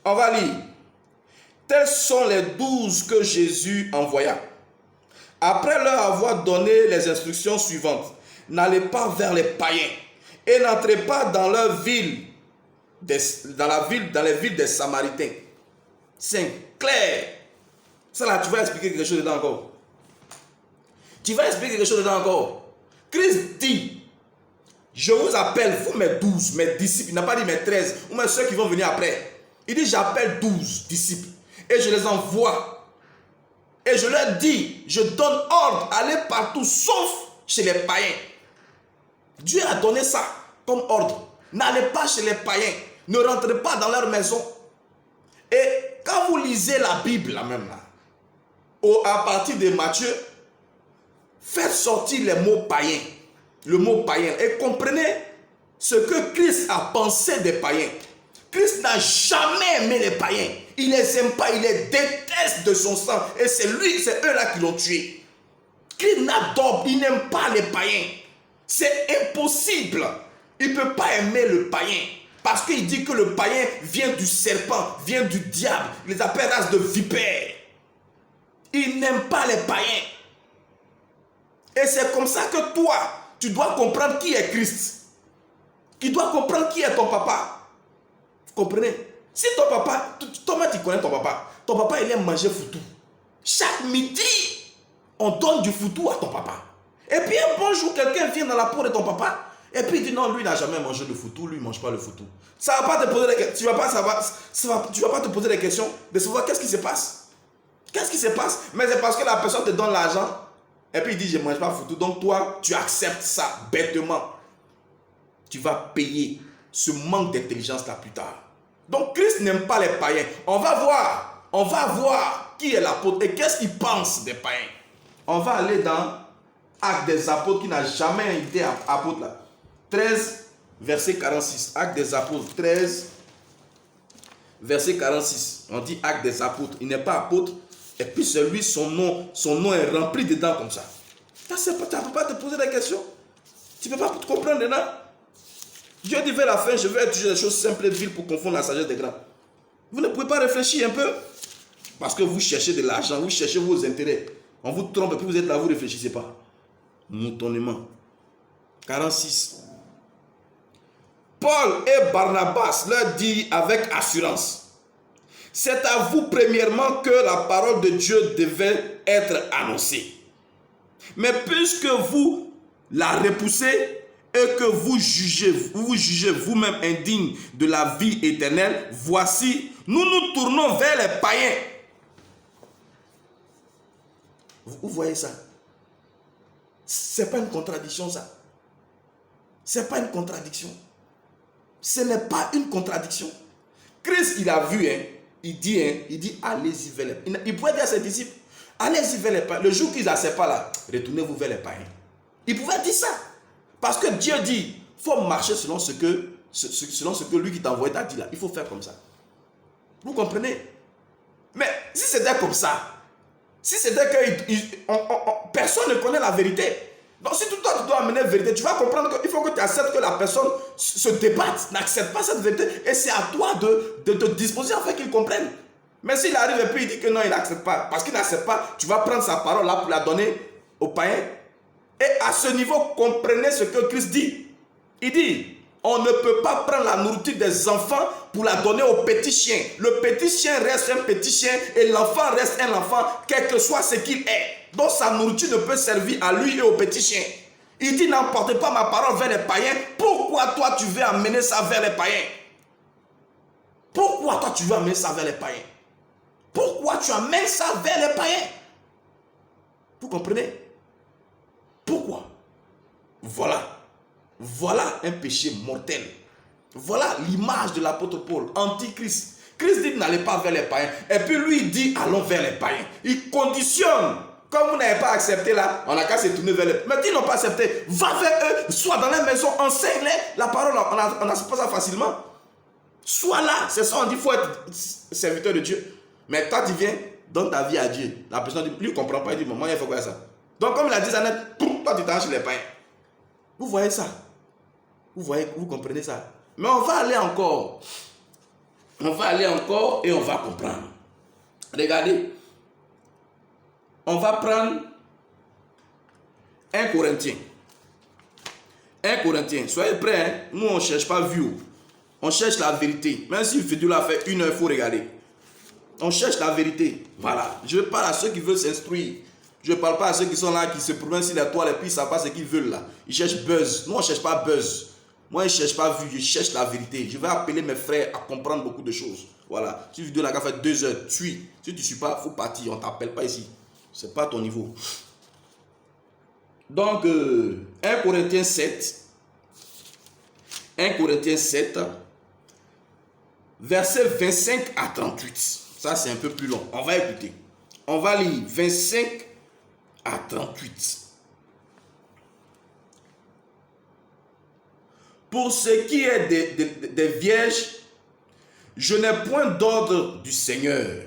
On va lire. Tels sont les 12 que Jésus envoya. Après leur avoir donné les instructions suivantes, n'allez pas vers les païens et n'entrez pas dans leur ville, dans les villes des Samaritains. C'est clair. Ça là, tu vas expliquer quelque chose dedans encore. Tu vas expliquer quelque chose dedans encore. Christ dit, je vous appelle, vous mes 12, mes disciples. Il n'a pas dit mes 13, ou mes ceux qui vont venir après. Il dit, j'appelle 12 disciples et je les envoie. Et je leur dis, je donne ordre, allez partout, sauf chez les païens. Dieu a donné ça comme ordre. N'allez pas chez les païens. Ne rentrez pas dans leur maison. Et quand vous lisez la Bible, là même là, à partir de Matthieu, faites sortir les mots païens. Le mot païen. Et comprenez ce que Christ a pensé des païens. Christ n'a jamais aimé les païens. Il ne les aime pas, il les déteste de son sang. Et c'est eux-là qui l'ont tué. Christ n'adore, il n'aime pas les païens. C'est impossible. Il ne peut pas aimer le païen. Parce qu'il dit que le païen vient du serpent, vient du diable. Il les appelle race de vipères. Il n'aime pas les païens. Et c'est comme ça que toi, tu dois comprendre qui est Christ. Tu dois comprendre qui est ton papa. Vous comprenez? Si ton papa, toi-même tu connais ton papa. Ton papa il aime manger foutou. Chaque midi, on donne du foutou à ton papa. Et puis un bon jour, quelqu'un vient dans la peau de ton papa. Et puis il dit non, lui il n'a jamais mangé de foutou, lui il ne mange pas le foutou. Ça va pas te poser des questions. Tu vas pas te poser des questions de savoir qu'est-ce qui se passe. Qu'est-ce qui se passe? Mais c'est parce que la personne te donne l'argent. Et puis il dit je ne mange pas foutu. Donc toi, tu acceptes ça bêtement. Tu vas payer ce manque d'intelligence là plus tard. Donc Christ n'aime pas les païens. On va voir qui est l'apôtre et qu'est-ce qu'il pense des païens. On va aller dans Actes des apôtres qui n'a jamais été apôtre là. 13, verset 46. Actes des apôtres 13, verset 46. On dit Actes des apôtres. Il n'est pas apôtre. Et puis c'est lui, son nom est rempli dedans comme ça. Tu ne peux pas te poser des questions. Tu ne peux pas te comprendre dedans. Dieu dit vers la fin, je vais étudier des choses simples et viles pour confondre la sagesse des grands. Vous ne pouvez pas réfléchir un peu. Parce que vous cherchez de l'argent, vous cherchez vos intérêts. On vous trompe et puis vous êtes là, vous ne réfléchissez pas. Moutonnement. 46. Paul et Barnabas leur dit avec assurance. C'est à vous premièrement que la parole de Dieu devait être annoncée. Mais puisque vous la repoussez et que vous jugez vous-même indigne de la vie éternelle, voici, nous nous tournons vers les païens. Vous voyez ça? Ce n'est pas une contradiction ça. Ce n'est pas une contradiction. Ce n'est pas une contradiction. Christ, il a vu, hein. Il dit, allez-y vers les païens. Il pouvait dire à ses disciples, allez-y vers les païens. Le jour qu'ils n'acceptent pas là, retournez-vous vers les païens. Il pouvait dire ça. Parce que Dieu dit, il faut marcher selon ce que lui qui t'a envoyé t'a dit là. Il faut faire comme ça. Vous comprenez? Mais si c'était comme ça, si c'était que personne ne connaît la vérité. Donc si toi tu dois amener la vérité, tu vas comprendre qu'il faut que tu acceptes que la personne se débatte, n'accepte pas cette vérité. Et c'est à toi de te disposer afin qu'il comprenne. Mais s'il arrive et puis il dit que non, il n'accepte pas, parce qu'il n'accepte pas, tu vas prendre sa parole là pour la donner aux païens. Et à ce niveau, comprenez ce que Christ dit. Il dit, on ne peut pas prendre la nourriture des enfants pour la donner aux petits chiens. Le petit chien reste un petit chien et l'enfant reste un enfant, quel que soit ce qu'il est. Donc sa nourriture ne peut servir à lui et aux petits chiens. Il dit, n'emportez pas ma parole vers les païens. Pourquoi toi tu veux amener ça vers les païens? Pourquoi toi tu veux amener ça vers les païens? Pourquoi tu amènes ça vers les païens? Vous comprenez? Pourquoi? Voilà un péché mortel. Voilà l'image de l'apôtre Paul, antichrist. Christ dit n'allez pas vers les païens. Et puis lui il dit allons vers les païens. Il conditionne. Comme vous n'avez pas accepté là, on n'a qu'à se tourner vers les païens. Mais ils n'ont pas accepté. Va vers eux, sois dans la maison, enseigne-les la parole. On n'a pas ça facilement. Sois là. C'est ça, on dit il faut être serviteur de Dieu. Mais quand tu viens, donne ta vie à Dieu. La personne dit, lui ne comprend pas, il dit, maman, il faut quoi ça? Donc comme il a dit ça net, toi tu t'arranges chez les païens. Vous voyez ça? Vous comprenez ça? Mais on va aller encore. On va aller encore et on va comprendre. Regardez. On va prendre 1 Corinthiens. 1 Corinthiens. Soyez prêts. Hein? Nous, on ne cherche pas view. On cherche la vérité. Même si le vidéo l'a fait 1 heure, il faut regarder. On cherche la vérité. Voilà. Je parle à ceux qui veulent s'instruire. Je ne parle pas à ceux qui sont là, qui se promènent sur les toiles et puis ils ne savent pas ce qu'ils veulent là. Ils cherchent buzz. Nous, on ne cherche pas buzz. Moi, je ne cherche pas vue, je cherche la vérité. Je vais appeler mes frères à comprendre beaucoup de choses. Voilà. Si la vidéo n'a qu'à faire 2 heures, suis. Si tu ne suis pas, il faut partir. On ne t'appelle pas ici. Ce n'est pas ton niveau. Donc, 1 Corinthiens 7. 1 Corinthiens 7. Versets 25 à 38. Ça, c'est un peu plus long. On va écouter. On va lire 25 à 38. Pour ce qui est des vierges, je n'ai point d'ordre du Seigneur,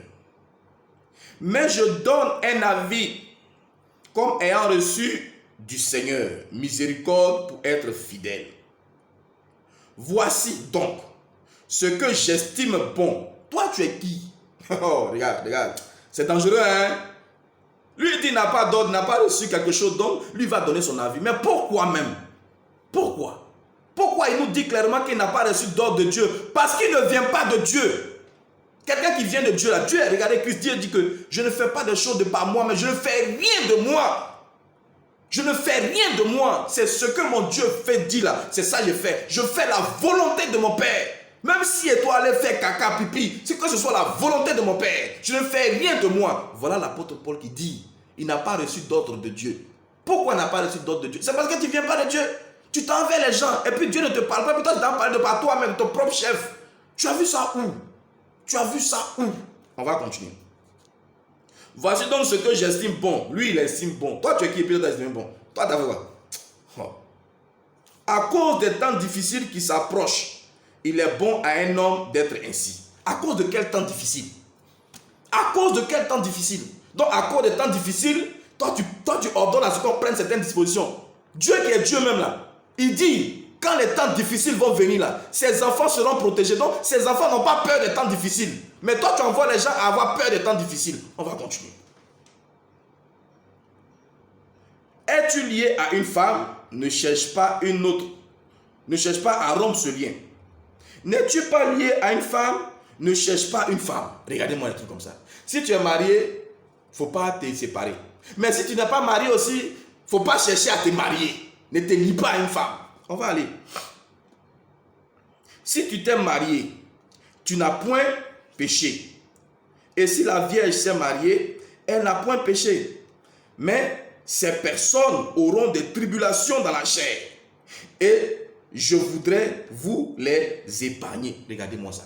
mais je donne un avis comme ayant reçu du Seigneur miséricorde pour être fidèle. Voici donc ce que j'estime bon. Toi, tu es qui? Oh, regarde. C'est dangereux, hein? Lui, il dit n'a pas d'ordre, n'a pas reçu quelque chose, donc lui va donner son avis. Mais pourquoi même? Pourquoi il nous dit clairement qu'il n'a pas reçu d'ordre de Dieu? Parce qu'il ne vient pas de Dieu. Quelqu'un qui vient de Dieu, là, Dieu, regardez, Christ dit que je ne fais pas de choses de par moi, mais je ne fais rien de moi. Je ne fais rien de moi. C'est ce que mon Dieu fait, dit là. C'est ça que je fais. Je fais la volonté de mon Père. Même si toi allais faire caca, pipi, c'est que ce soit la volonté de mon Père. Je ne fais rien de moi. Voilà l'apôtre Paul qui dit, il n'a pas reçu d'ordre de Dieu. Pourquoi il n'a pas reçu d'ordre de Dieu? C'est parce que tu ne viens pas de Dieu. Tu t'en vas les gens, et puis Dieu ne te parle pas, puis toi tu t'en parles de par toi-même, ton propre chef. Tu as vu ça où? Tu as vu ça où? On va continuer. Voici donc ce que j'estime bon. Lui, il estime bon. Toi, tu es qui et puis toi, tu estimes bon. Toi, tu as vu quoi? Oh. À cause des temps difficiles qui s'approchent, il est bon à un homme d'être ainsi. À cause de quel temps difficile? À cause de quel temps difficile? Donc, à cause des temps difficiles, toi, tu ordonnes à ce qu'on prenne certaines dispositions. Dieu qui est Dieu même là, il dit, quand les temps difficiles vont venir là, ses enfants seront protégés. Donc, ses enfants n'ont pas peur des temps difficiles. Mais toi, tu envoies les gens à avoir peur des temps difficiles. On va continuer. Es-tu lié à une femme? Ne cherche pas une autre. Ne cherche pas à rompre ce lien. N'es-tu pas lié à une femme? Ne cherche pas une femme. Regardez-moi les trucs comme ça. Si tu es marié, il ne faut pas te séparer. Mais si tu n'es pas marié aussi, il ne faut pas chercher à te marier. Ne te lie pas à une femme. On va aller. Si tu t'es marié, tu n'as point péché. Et si la Vierge s'est mariée, elle n'a point péché. Mais ces personnes auront des tribulations dans la chair. Et je voudrais vous les épargner. Regardez-moi ça.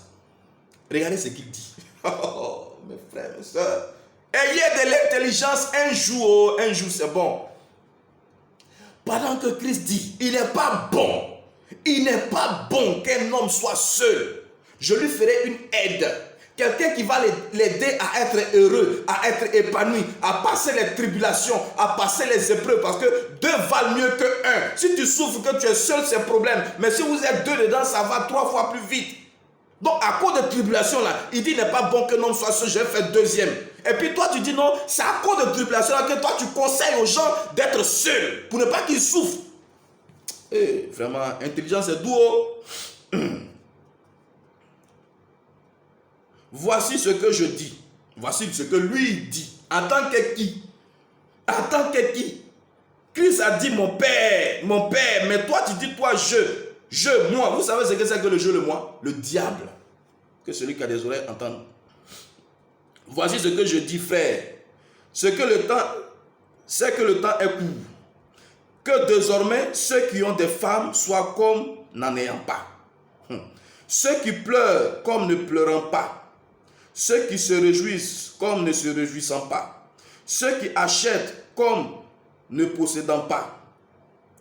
Regardez ce qu'il dit. Oh, mes frères, mes soeurs. Ayez de l'intelligence un jour c'est bon. Pendant que Christ dit, il n'est pas bon. Il n'est pas bon qu'un homme soit seul. Je lui ferai une aide. Quelqu'un qui va l'aider à être heureux, à être épanoui, à passer les tribulations, à passer les épreuves. Parce que deux valent mieux que un. Si tu souffres que tu es seul, c'est un problème. Mais si vous êtes deux dedans, ça va 3 fois plus vite. Donc à cause de tribulation là, il dit il n'est pas bon qu'un homme soit seul, je vais faire deuxième. Et puis toi tu dis non, c'est à cause de tribulation là que toi tu conseilles aux gens d'être seuls pour ne pas qu'ils souffrent. Et vraiment, intelligence est doux. Voici ce que je dis. Voici ce que lui dit. En tant que qui? En tant que qui? Christ a dit mon père, mais toi tu dis toi je, moi. Vous savez ce que c'est que le je, le moi? Le diable. Que celui qui a des oreilles entende. Voici ce que je dis, frère. C'est que le temps est court. Que désormais, ceux qui ont des femmes soient comme n'en ayant pas. Ceux qui pleurent comme ne pleurant pas. Ceux qui se réjouissent comme ne se réjouissant pas. Ceux qui achètent comme ne possédant pas.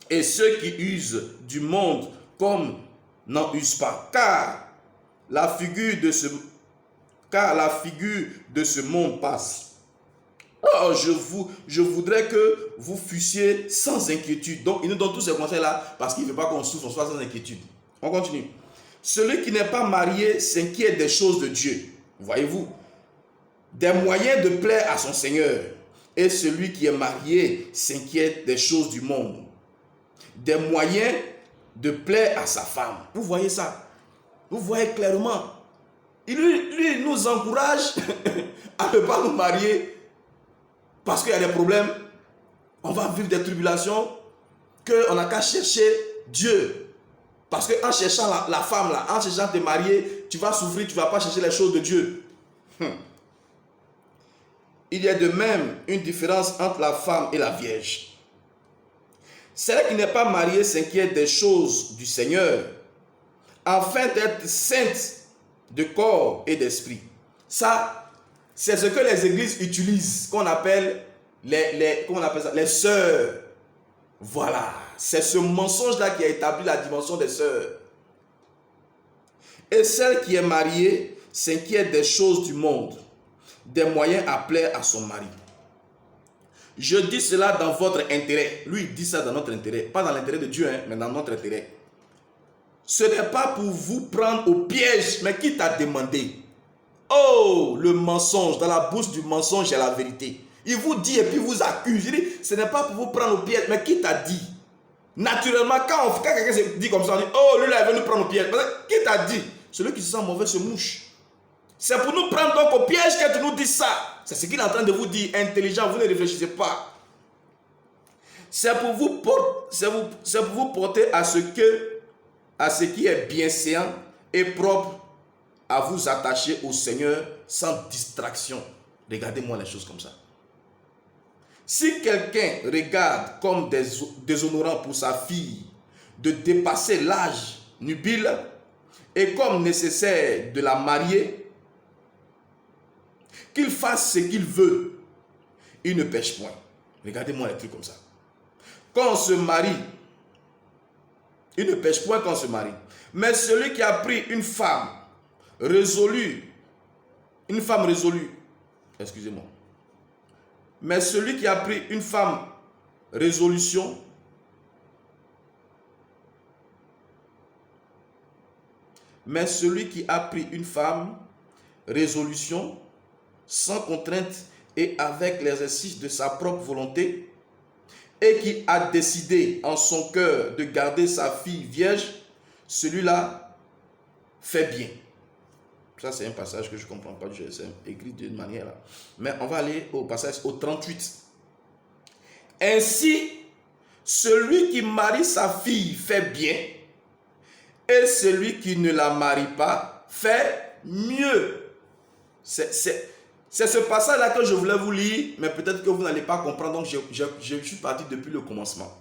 Et ceux qui usent du monde comme n'en usent pas. Car la figure de ce monde passe. Oh, je voudrais que vous fussiez sans inquiétude. Donc, il nous donne tous ces conseils-là parce qu'il ne veut pas qu'on souffre, on soit sans inquiétude. On continue. Celui qui n'est pas marié s'inquiète des choses de Dieu. Voyez-vous, des moyens de plaire à son Seigneur. Et celui qui est marié s'inquiète des choses du monde. Des moyens de plaire à sa femme. Vous voyez ça? Vous voyez clairement. Lui nous encourage à ne pas nous marier parce qu'il y a des problèmes. On va vivre des tribulations qu'on n'a qu'à chercher Dieu. Parce qu'en cherchant la femme, là, en cherchant de te marier, tu vas souffrir, tu ne vas pas chercher les choses de Dieu. Il y a de même une différence entre la femme et la vierge. Celle qui n'est pas mariée s'inquiète des choses du Seigneur, afin d'être sainte de corps et d'esprit. Ça, c'est ce que les églises utilisent, qu'on appelle les sœurs. Voilà, c'est ce mensonge-là qui a établi la dimension des sœurs. Et celle qui est mariée s'inquiète des choses du monde, des moyens à plaire à son mari. Je dis cela dans votre intérêt. Lui, il dit ça dans notre intérêt. Pas dans l'intérêt de Dieu, mais dans notre intérêt. Ce n'est pas pour vous prendre au piège, mais qui t'a demandé? Oh, le mensonge. Dans la bouche du mensonge, il y a la vérité. Il vous dit et puis vous accuse. Il dit, ce n'est pas pour vous prendre au piège, mais qui t'a dit? Naturellement, quand quelqu'un se dit comme ça, on dit, oh, lui là, il veut nous prendre au piège. Qui t'a dit? Celui qui se sent mauvais se mouche. C'est pour nous prendre donc au piège que tu nous dis ça. C'est ce qu'il est en train de vous dire. Intelligent, vous ne réfléchissez pas. C'est pour vous porter à ce qui est bienséant et propre, à vous attacher au Seigneur sans distraction. Regardez-moi les choses comme ça. Si quelqu'un regarde comme déshonorant pour sa fille de dépasser l'âge nubile et comme nécessaire de la marier, qu'il fasse ce qu'il veut, il ne pêche point. Regardez-moi les trucs comme ça. Quand on se marie, il ne pêche point quand on se marie. Mais celui qui a pris une femme résolue, excusez-moi. Mais celui qui a pris une femme résolution, sans contrainte et avec l'exercice de sa propre volonté, et qui a décidé en son cœur de garder sa fille vierge, celui-là fait bien. Ça, c'est un passage que je ne comprends pas, c'est écrit d'une manière là. Mais on va aller au passage au 38. Ainsi, celui qui marie sa fille fait bien, et celui qui ne la marie pas fait mieux. C'est ce passage-là que je voulais vous lire, mais peut-être que vous n'allez pas comprendre, donc je suis parti depuis le commencement.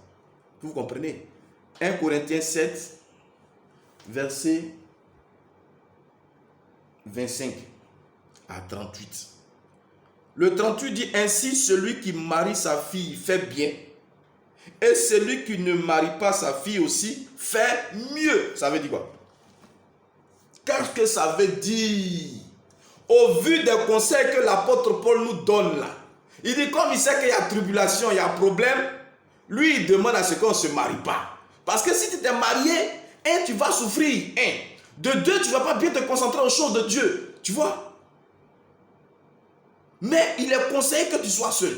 Vous comprenez? 1 Corinthiens 7, verset 25 à 38. Le 38 dit, ainsi celui qui marie sa fille fait bien, et celui qui ne marie pas sa fille aussi fait mieux. Ça veut dire quoi? Qu'est-ce que ça veut dire? Au vu des conseils que l'apôtre Paul nous donne là, il dit comme il sait qu'il y a tribulation, il y a problème, lui il demande à ce qu'on ne se marie pas. Parce que si tu t'es marié, tu vas souffrir. De deux, tu ne vas pas bien te concentrer aux choses de Dieu. Tu vois? Mais il est conseillé que tu sois seul.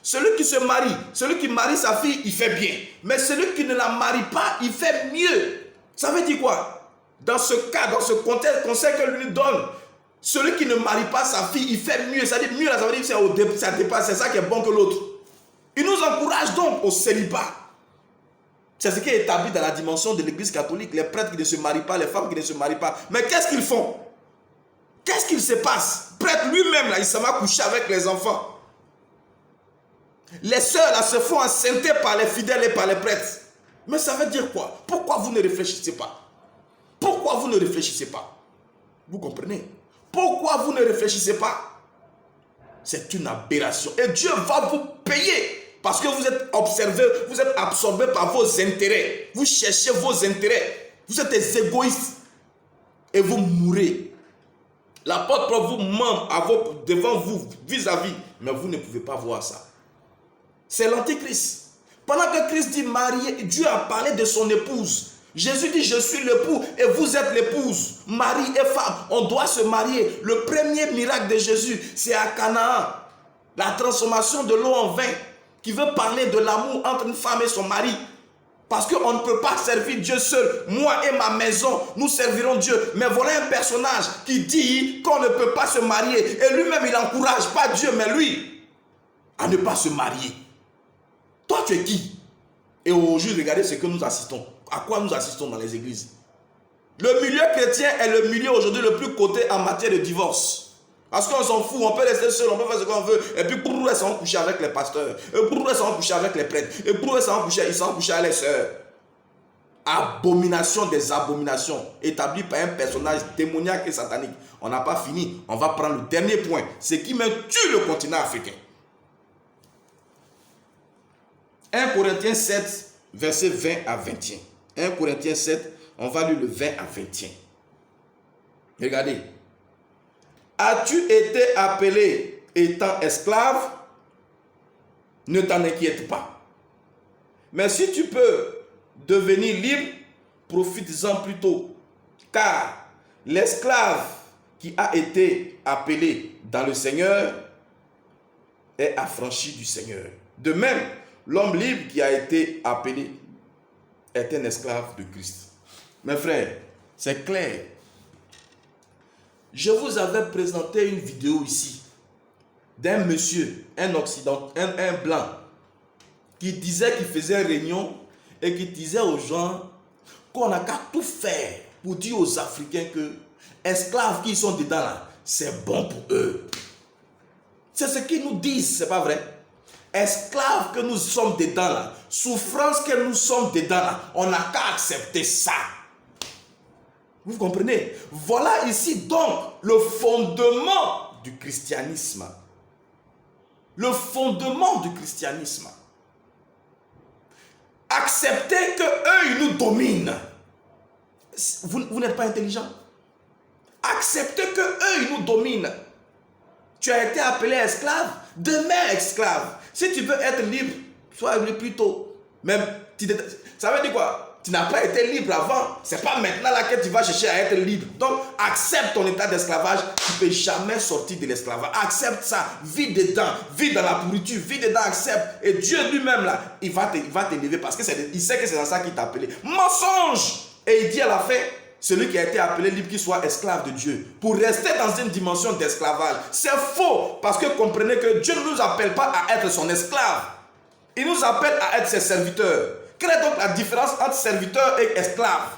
Celui qui se marie, celui qui marie sa fille, il fait bien. Mais celui qui ne la marie pas, il fait mieux. Ça veut dire quoi? Dans ce cas, dans ce contexte, conseil que lui donne, celui qui ne marie pas sa fille, il fait mieux. Ça veut dire mieux, ça veut dire que ça dépasse, c'est ça qui est bon que l'autre. Il nous encourage donc au célibat. C'est ce qui est établi dans la dimension de l'église catholique. Les prêtres qui ne se marient pas, les femmes qui ne se marient pas. Mais qu'est-ce qu'ils font? Qu'est-ce qu'il se passe? Prêtre lui-même, là, il s'en va coucher avec les enfants. Les sœurs, là, se font enceinter par les fidèles et par les prêtres. Mais ça veut dire quoi? Pourquoi vous ne réfléchissez pas? Pourquoi pourquoi vous ne réfléchissez pas? Vous comprenez? Pourquoi vous ne réfléchissez pas? C'est une aberration. Et Dieu va vous payer. Parce que vous êtes observé, vous êtes absorbé par vos intérêts. Vous cherchez vos intérêts. Vous êtes des égoïstes. Et vous mourrez. L'apôtre Paul vous ment devant vous, vis-à-vis. Mais vous ne pouvez pas voir ça. C'est l'antichrist. Pendant que Christ dit marié, Dieu a parlé de son épouse. Jésus dit, je suis l'époux et vous êtes l'épouse. Mari et femme, on doit se marier. Le premier miracle de Jésus, c'est à Canaan. La transformation de l'eau en vin, qui veut parler de l'amour entre une femme et son mari. Parce qu'on ne peut pas servir Dieu seul. Moi et ma maison, nous servirons Dieu. Mais voilà un personnage qui dit qu'on ne peut pas se marier. Et lui-même, il n'encourage pas Dieu, mais lui, à ne pas se marier. Toi, tu es qui? Et aujourd'hui, regardez ce que nous assistons. À quoi nous assistons dans les églises? Le milieu chrétien est le milieu aujourd'hui le plus coté en matière de divorce. Parce qu'on s'en fout, on peut rester seul, on peut faire ce qu'on veut. Et puis pour nous, ils s'en coucher avec les pasteurs. Et pour nous, ils s'en coucher avec les prêtres. Et pour nous, ils s'en coucher avec les sœurs. Abomination des abominations, établie par un personnage démoniaque et satanique. On n'a pas fini. On va prendre le dernier point. Ce qui même tue le continent africain. 1 Corinthiens 7, versets 20 à 21. 1 Corinthiens 7, on va lire le 20 à 21. Regardez. As-tu été appelé étant esclave? Ne t'en inquiète pas. Mais si tu peux devenir libre, profite-en plutôt. Car l'esclave qui a été appelé dans le Seigneur est affranchi du Seigneur. De même, l'homme libre qui a été appelé est un esclave de Christ. Mes frères, c'est clair. Je vous avais présenté une vidéo ici d'un monsieur, un blanc, qui disait qu'il faisait réunion et qui disait aux gens qu'on n'a qu'à tout faire pour dire aux Africains que esclaves qui sont dedans là, c'est bon pour eux. C'est ce qu'ils nous disent, c'est pas vrai? Esclaves que nous sommes dedans là, souffrance que nous sommes dedans là, on n'a qu'à accepter ça. Vous comprenez? Voilà ici donc le fondement du christianisme. Le fondement du christianisme. Accepter qu'eux, ils nous dominent. Vous n'êtes pas intelligent. Accepter qu'eux, ils nous dominent. Tu as été appelé esclave, demeure esclave. Si tu veux être libre, sois libre plus tôt. Même, ça veut dire quoi? Tu n'as pas été libre avant. Ce n'est pas maintenant là que tu vas chercher à être libre. Donc, accepte ton état d'esclavage. Tu ne peux jamais sortir de l'esclavage. Accepte ça. Vis dedans. Vis dans la pourriture. Vis dedans. Accepte. Et Dieu lui-même là, il va t'élever parce qu'il sait que c'est dans ça qu'il t'a appelé. Mensonge! Et il dit à la fin, celui qui a été appelé libre, qu'il soit esclave de Dieu. Pour rester dans une dimension d'esclavage. C'est faux. Parce que comprenez que Dieu ne nous appelle pas à être son esclave. Il nous appelle à être ses serviteurs. Quelle est donc la différence entre serviteur et esclave?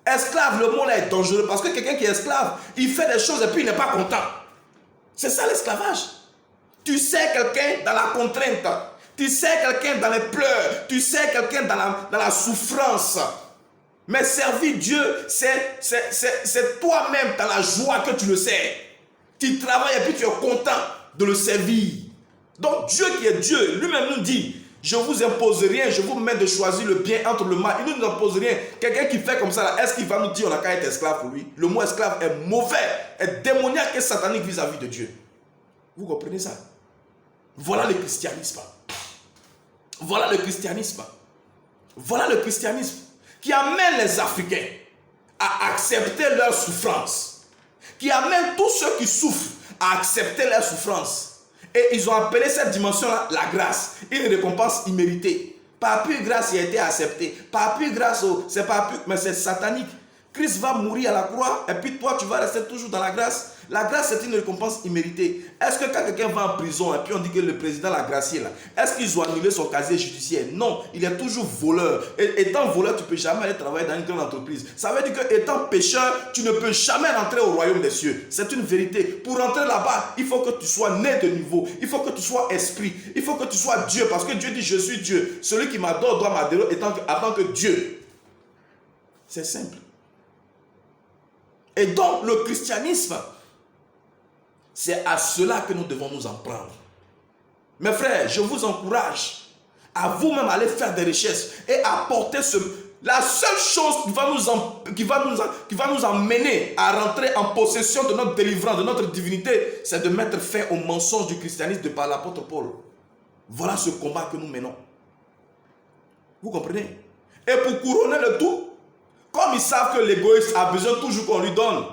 Esclave, le mot là est dangereux parce que quelqu'un qui est esclave, il fait des choses et puis il n'est pas content. C'est ça l'esclavage. Tu sais quelqu'un dans la contrainte, tu sais quelqu'un dans les pleurs, tu sais quelqu'un dans la souffrance. Mais servir Dieu, c'est toi-même dans la joie que tu le sais. Tu travailles et puis tu es content de le servir. Donc Dieu qui est Dieu, lui-même nous dit, je ne vous impose rien, je vous mets de choisir le bien entre le mal. Il ne nous impose rien. Quelqu'un qui fait comme ça, est-ce qu'il va nous dire on n'a qu'à être esclave pour lui? Le mot esclave est mauvais, est démoniaque et satanique vis-à-vis de Dieu. Vous comprenez ça? Voilà le christianisme. Voilà le christianisme. Voilà le christianisme qui amène les Africains à accepter leur souffrance. Qui amène tous ceux qui souffrent à accepter leur souffrance. Et ils ont appelé cette dimension-là la grâce, une récompense imméritée. Par pure grâce, il a été accepté. Par pure grâce, c'est pas pur, mais c'est satanique. Christ va mourir à la croix et puis toi, tu vas rester toujours dans la grâce. La grâce, c'est une récompense imméritée. Est-ce que quand quelqu'un va en prison et puis on dit que le président l'a gracié là, est-ce qu'ils ont annulé son casier judiciaire? Non, il est toujours voleur. Et étant voleur, tu ne peux jamais aller travailler dans une grande entreprise. Ça veut dire que étant pécheur, tu ne peux jamais rentrer au royaume des cieux. C'est une vérité. Pour rentrer là-bas, il faut que tu sois né de nouveau. Il faut que tu sois esprit. Il faut que tu sois Dieu. Parce que Dieu dit, je suis Dieu. Celui qui m'adore doit m'adorer en tant que Dieu. C'est simple. Et donc, le christianisme, c'est à cela que nous devons nous en prendre. Mes frères, je vous encourage à vous-même aller faire des recherches et apporter la seule chose qui va nous emmener à rentrer en possession de notre délivrance, de notre divinité, c'est de mettre fin au mensonge du christianisme de par l'apôtre Paul. Voilà ce combat que nous menons. Vous comprenez? Et pour couronner le tout, comme ils savent que l'égoïste a besoin toujours qu'on lui donne,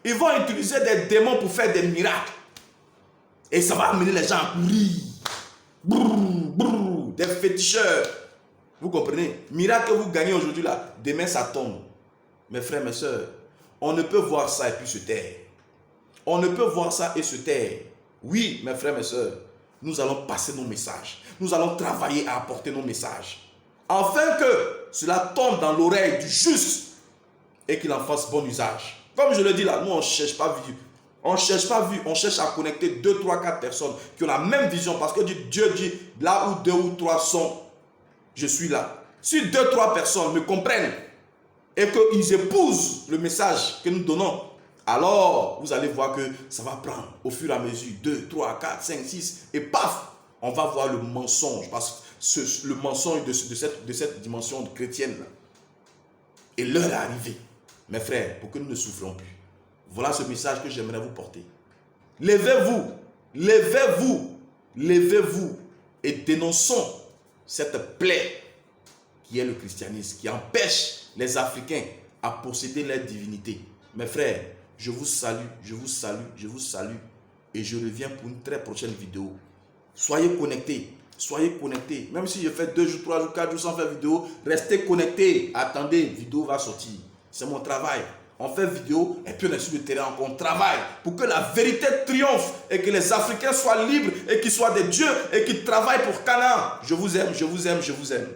ils vont utiliser des démons pour faire des miracles. Et ça va amener les gens à courir. Brrr, brrr, des féticheurs. Vous comprenez? Miracle que vous gagnez aujourd'hui là, demain ça tombe. Mes frères, mes soeurs, on ne peut voir ça et puis se taire. On ne peut voir ça et se taire. Oui, mes frères, mes soeurs, nous allons passer nos messages. Nous allons travailler à apporter nos messages. Afin que cela tombe dans l'oreille du juste et qu'il en fasse bon usage. Comme je le dis là, nous on ne cherche pas vu. On ne cherche pas vu, on cherche à connecter 2, 3, 4 personnes qui ont la même vision. Parce que Dieu dit, là où 2 ou 3 sont, je suis là. Si 2, 3 personnes me comprennent et qu'ils épousent le message que nous donnons, alors vous allez voir que ça va prendre au fur et à mesure 2, 3, 4, 5, 6 et paf, on va voir le mensonge. Parce que le mensonge de cette dimension chrétienne là. Et l'heure est arrivée, mes frères, pour que nous ne souffrons plus. Voilà ce message que j'aimerais vous porter. Levez-vous, levez-vous, levez-vous et dénonçons cette plaie qui est le christianisme, qui empêche les Africains à posséder leur divinité. Mes frères, je vous salue, je vous salue, je vous salue et je reviens pour une très prochaine vidéo. Soyez connectés, soyez connectés. Même si je fais 2 jours, 3 jours, 4 jours sans faire vidéo, restez connectés. Attendez, vidéo va sortir. C'est mon travail. On fait vidéo et puis on est sur le terrain, on travaille pour que la vérité triomphe et que les Africains soient libres et qu'ils soient des dieux et qu'ils travaillent pour Canaan. Je vous aime, je vous aime, je vous aime.